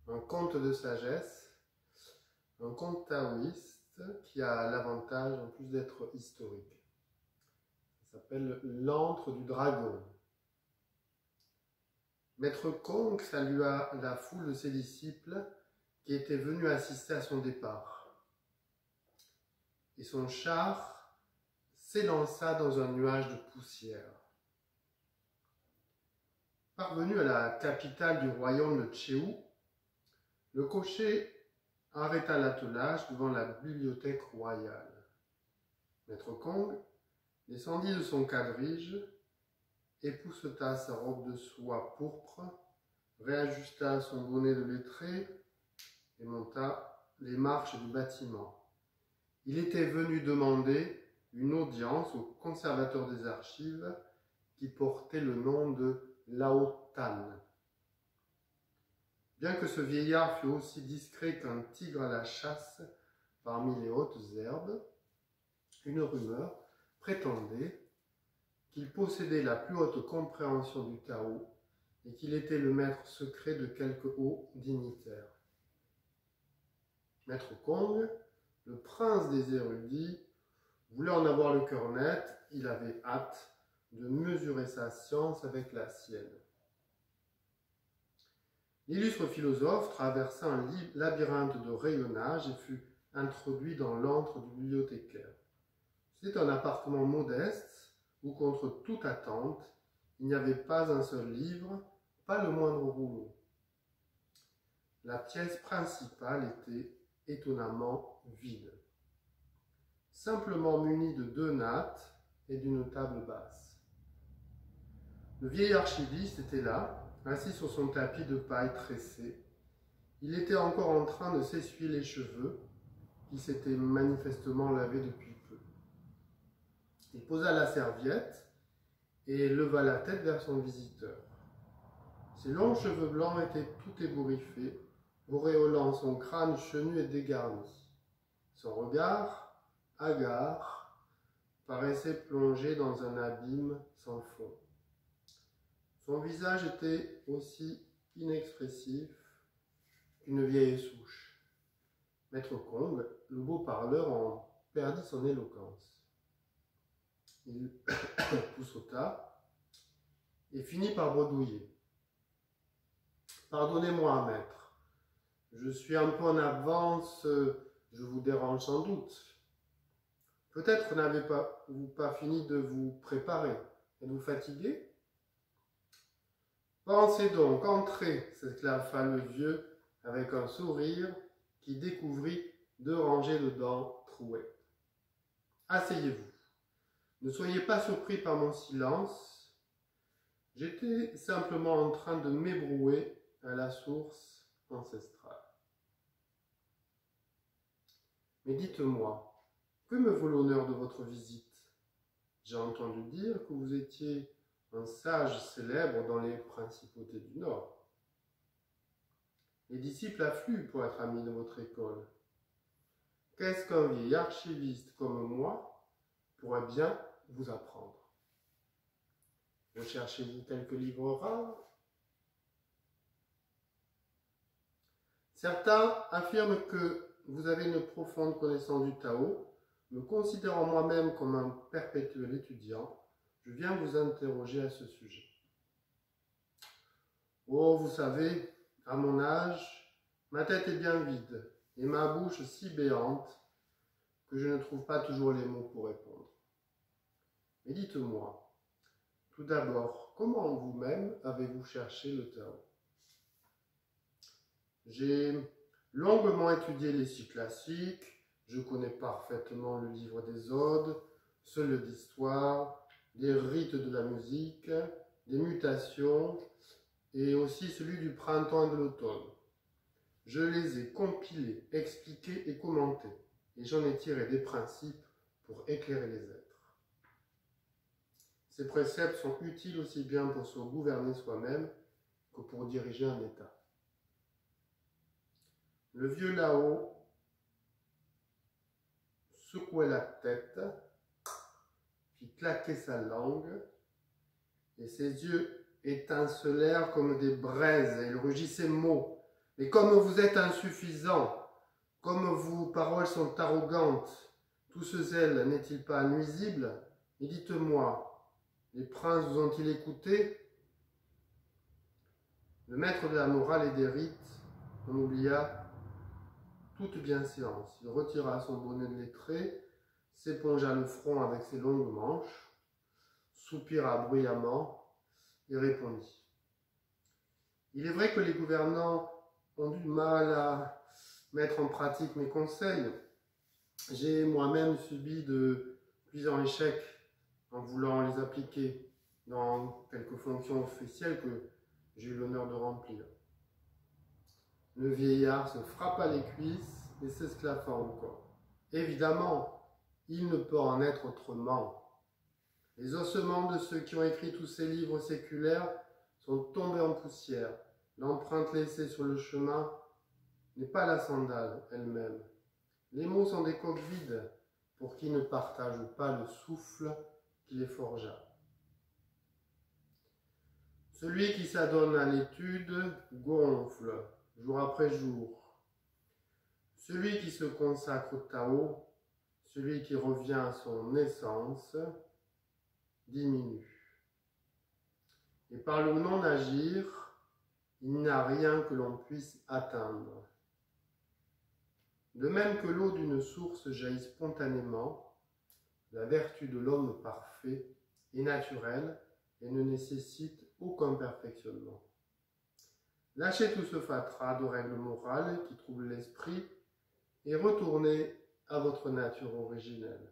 un conte de sagesse, un conte taoïste qui a l'avantage en plus d'être historique. Ça s'appelle L'antre du dragon. Maître Kong salua la foule de ses disciples qui étaient venus assister à son départ. Et son char s'élança dans un nuage de poussière. Parvenu à la capitale du royaume de Tchéou, le cocher arrêta l'attelage devant la bibliothèque royale. Maître Kong descendit de son quadrige, épousseta sa robe de soie pourpre, réajusta son bonnet de lettré et monta les marches du bâtiment. Il était venu demander une audience au conservateur des archives qui portait le nom de Lao Tan. Bien que ce vieillard fût aussi discret qu'un tigre à la chasse parmi les hautes herbes, une rumeur prétendait qu'il possédait la plus haute compréhension du Tao et qu'il était le maître secret de quelque haut dignitaire. Maître Kong, le prince des érudits, voulait en avoir le cœur net, il avait hâte de mesurer sa science avec la sienne. L'illustre philosophe traversa un labyrinthe de rayonnage et fut introduit dans l'antre du bibliothécaire. C'était un appartement modeste où, contre toute attente, il n'y avait pas un seul livre, pas le moindre rouleau. La pièce principale était étonnamment vide, simplement munie de 2 nattes et d'une table basse. Le vieil archiviste était là, assis sur son tapis de paille tressé. Il était encore en train de s'essuyer les cheveux, qui s'étaient manifestement lavés depuis peu. Il posa la serviette et leva la tête vers son visiteur. Ses longs cheveux blancs étaient tout ébouriffés, auréolant son crâne chenu et dégarni. Son regard, hagard, paraissait plongé dans un abîme sans fond. Son visage était aussi inexpressif qu'une vieille souche. Maître Kong, le beau parleur, en perdit son éloquence. Il poussota et finit par bredouiller. « Pardonnez-moi, maître, je suis un peu en avance, je vous dérange sans doute. Peut-être n'avez-vous pas fini de vous préparer. Êtes-vous fatigué ? » « Pensez donc, entrez !» s'esclaffa le vieux avec un sourire qui découvrit 2 rangées de dents trouées. « Asseyez-vous. Ne soyez pas surpris par mon silence. J'étais simplement en train de m'ébrouer à la source ancestrale. Mais dites-moi, que me vaut l'honneur de votre visite? J'ai entendu dire que vous étiez un sage célèbre dans les principautés du Nord. Les disciples affluent pour être amis de votre école. Qu'est-ce qu'un vieil archiviste comme moi pourrait bien vous apprendre? Recherchez-vous quelques livres rares? Certains affirment que vous avez une profonde connaissance du Tao. Me considérant moi-même comme un perpétuel étudiant, je viens vous interroger à ce sujet. Oh, vous savez, à mon âge, ma tête est bien vide et ma bouche si béante que je ne trouve pas toujours les mots pour répondre. Mais dites-moi, tout d'abord, comment vous-même avez-vous cherché le Tao? J'ai longuement étudié les cycles classiques, je connais parfaitement le livre des Odes, ceux d'histoire, des rites de la musique, des mutations, et aussi celui du printemps et de l'automne. Je les ai compilés, expliqués et commentés, et j'en ai tiré des principes pour éclairer les êtres. Ces préceptes sont utiles aussi bien pour se gouverner soi-même que pour diriger un État. Le vieux Lao secouait la tête, fit claquer sa langue, et ses yeux étincelèrent comme des braises, et il rugissait mot, Mais comme vous êtes insuffisant, comme vos paroles sont arrogantes, tout ce zèle n'est-il pas nuisible? Et dites-moi, les princes vous ont-ils écouté? Le maître de la morale et des rites en oublia toute bienséance. Il retira son bonnet de lettré, s'épongea le front avec ses longues manches, soupira bruyamment et répondit. Il est vrai que les gouvernants ont du mal à mettre en pratique mes conseils. J'ai moi-même subi de plusieurs échecs en voulant les appliquer dans quelques fonctions officielles que j'ai eu l'honneur de remplir. Le vieillard se frappa les cuisses et s'esclaffa encore. Évidemment, il ne peut en être autrement. Les ossements de ceux qui ont écrit tous ces livres séculaires sont tombés en poussière. L'empreinte laissée sur le chemin n'est pas la sandale elle-même. Les mots sont des coques vides pour qui ne partage pas le souffle qui les forgea. Celui qui s'adonne à l'étude gonfle jour après jour. Celui qui se consacre au Tao, celui qui revient à son essence, diminue. Et par le non-agir, il n'y a rien que l'on puisse atteindre. De même que l'eau d'une source jaillit spontanément, la vertu de l'homme parfait est naturelle et ne nécessite aucun perfectionnement. Lâchez tout ce fatras de règles morales qui troublent l'esprit et retournez à votre nature originelle.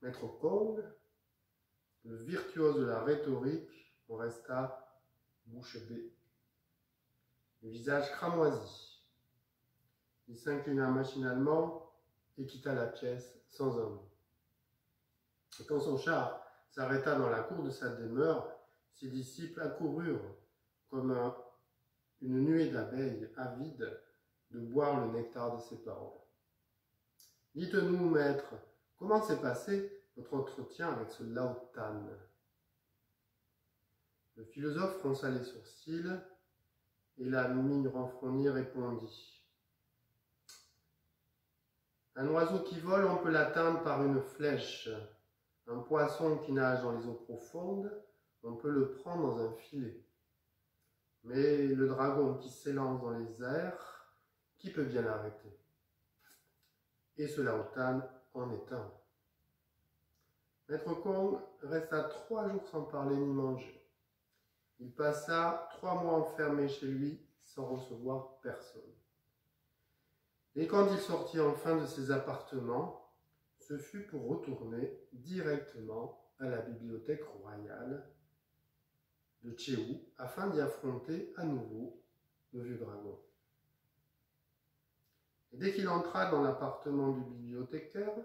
Maître Kong, le virtuose de la rhétorique, en resta bouche bée, le visage cramoisi. Il s'inclina machinalement et quitta la pièce sans un mot. Et quand son char s'arrêta dans la cour de sa demeure, ses disciples accoururent comme une nuée d'abeilles avides de boire le nectar de ses paroles. « Dites-nous, maître, comment s'est passé votre entretien avec ce Lao Tan ?» Le philosophe fronça les sourcils et la mine renfrognée répondit. Un oiseau qui vole, on peut l'atteindre par une flèche. Un poisson qui nage dans les eaux profondes, on peut le prendre dans un filet. Mais le dragon qui s'élance dans les airs, qui peut bien l'arrêter? Et ce Lao Tan en est un. Maître Kong resta 3 jours sans parler ni manger. Il passa 3 mois enfermé chez lui sans recevoir personne. Et quand il sortit enfin de ses appartements, ce fut pour retourner directement à la bibliothèque royale de Tchéou afin d'y affronter à nouveau le vieux dragon. Et dès qu'il entra dans l'appartement du bibliothécaire,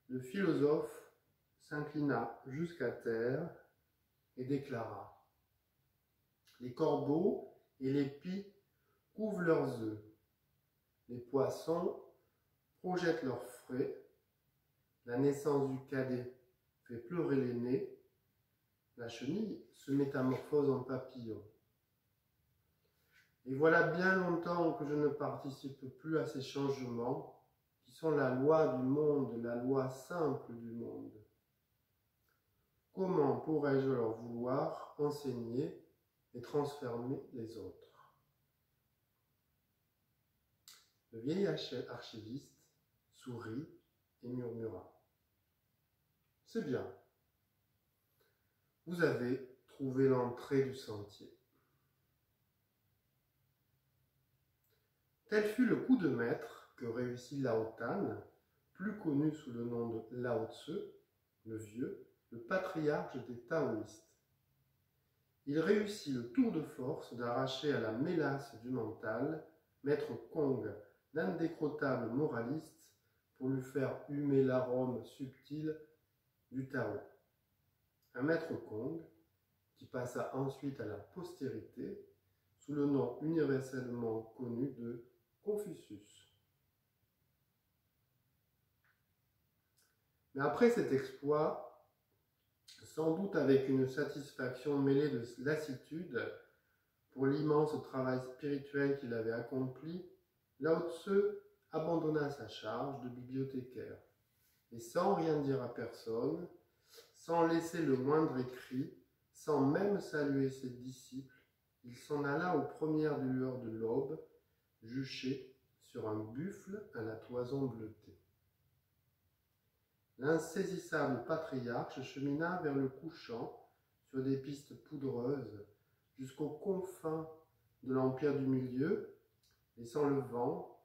le philosophe s'inclina jusqu'à terre et déclara: « Les corbeaux et les pies couvent leurs œufs, les poissons projettent leurs frais, la naissance du cadet fait pleurer l'aîné, la chenille se métamorphose en papillon. Et voilà bien longtemps que je ne participe plus à ces changements qui sont la loi du monde, la loi simple du monde. Comment pourrais-je leur vouloir enseigner et transformer les autres ?» Le vieil archiviste sourit et murmura: « C'est bien. Vous avez trouvé l'entrée du sentier. » Tel fut le coup de maître que réussit Lao Tan, plus connu sous le nom de Lao Tzu, le vieux, le patriarche des taoïstes. Il réussit le tour de force d'arracher à la mélasse du mental Maître Kong, l'indécrottable moraliste, pour lui faire humer l'arôme subtil du Tao. Un Maître Kong qui passa ensuite à la postérité sous le nom universellement connu de Confucius. Mais après cet exploit, sans doute avec une satisfaction mêlée de lassitude, pour l'immense travail spirituel qu'il avait accompli, Lao Tzu abandonna sa charge de bibliothécaire. Et sans rien dire à personne, sans laisser le moindre écrit, sans même saluer ses disciples, il s'en alla aux premières lueurs de l'aube, juché sur un buffle à la toison bleutée. L'insaisissable patriarche chemina vers le couchant sur des pistes poudreuses jusqu'aux confins de l'Empire du Milieu, laissant le vent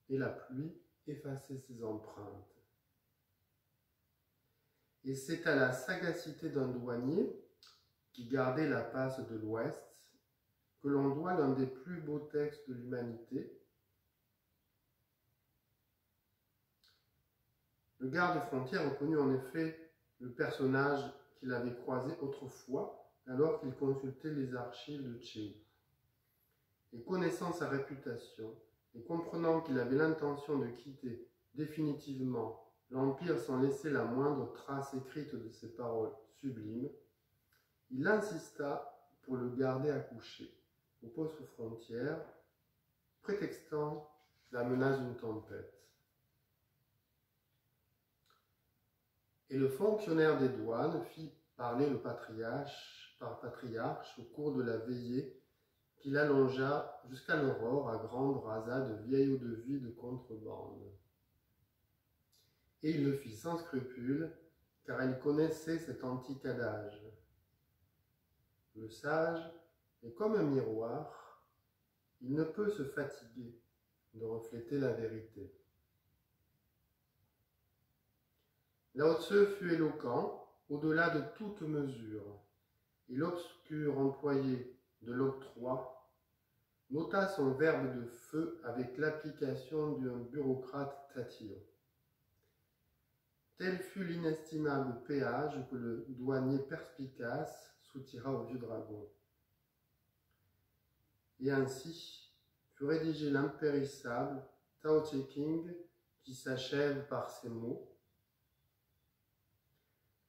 et la pluie effacer ses empreintes. Et c'est à la sagacité d'un douanier qui gardait la passe de l'Ouest que l'on doit l'un des plus beaux textes de l'humanité. Le garde-frontière reconnut en effet le personnage qu'il avait croisé autrefois alors qu'il consultait les archives de Tchéou. Et connaissant sa réputation et comprenant qu'il avait l'intention de quitter définitivement l'Empire sans laisser la moindre trace écrite de ses paroles sublimes, il insista pour le garder accouché au poste frontière, prétextant la menace d'une tempête. Et le fonctionnaire des douanes fit parler le patriarche au cours de la veillée qu'il allongea jusqu'à l'aurore à grande rasade vieille eau-de-vie de contrebande. Et il le fit sans scrupule, car il connaissait cet antique adage. Le sage est comme un miroir, il ne peut se fatiguer de refléter la vérité. Lao Tzu fut éloquent au-delà de toute mesure, et l'obscur employé de l'octroi nota son verbe de feu avec l'application d'un bureaucrate tatillon. Tel fut l'inestimable péage que le douanier perspicace soutira au vieux dragon. Et ainsi fut rédigé l'impérissable Tao Te Ching qui s'achève par ces mots.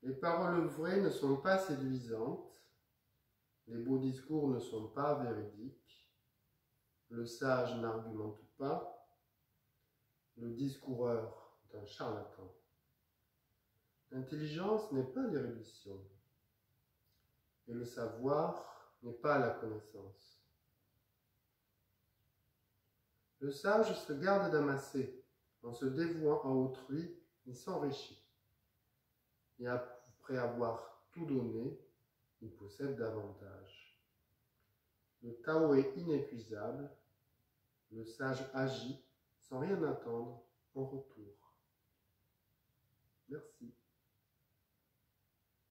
Les paroles vraies ne sont pas séduisantes, les beaux discours ne sont pas véridiques, le sage n'argumente pas, le discoureur est un charlatan. L'intelligence n'est pas l'érudition, et le savoir n'est pas la connaissance. Le sage se garde d'amasser, en se dévouant à autrui, il s'enrichit. Et après avoir tout donné, il possède davantage. Le Tao est inépuisable, le sage agit sans rien attendre en retour. Merci.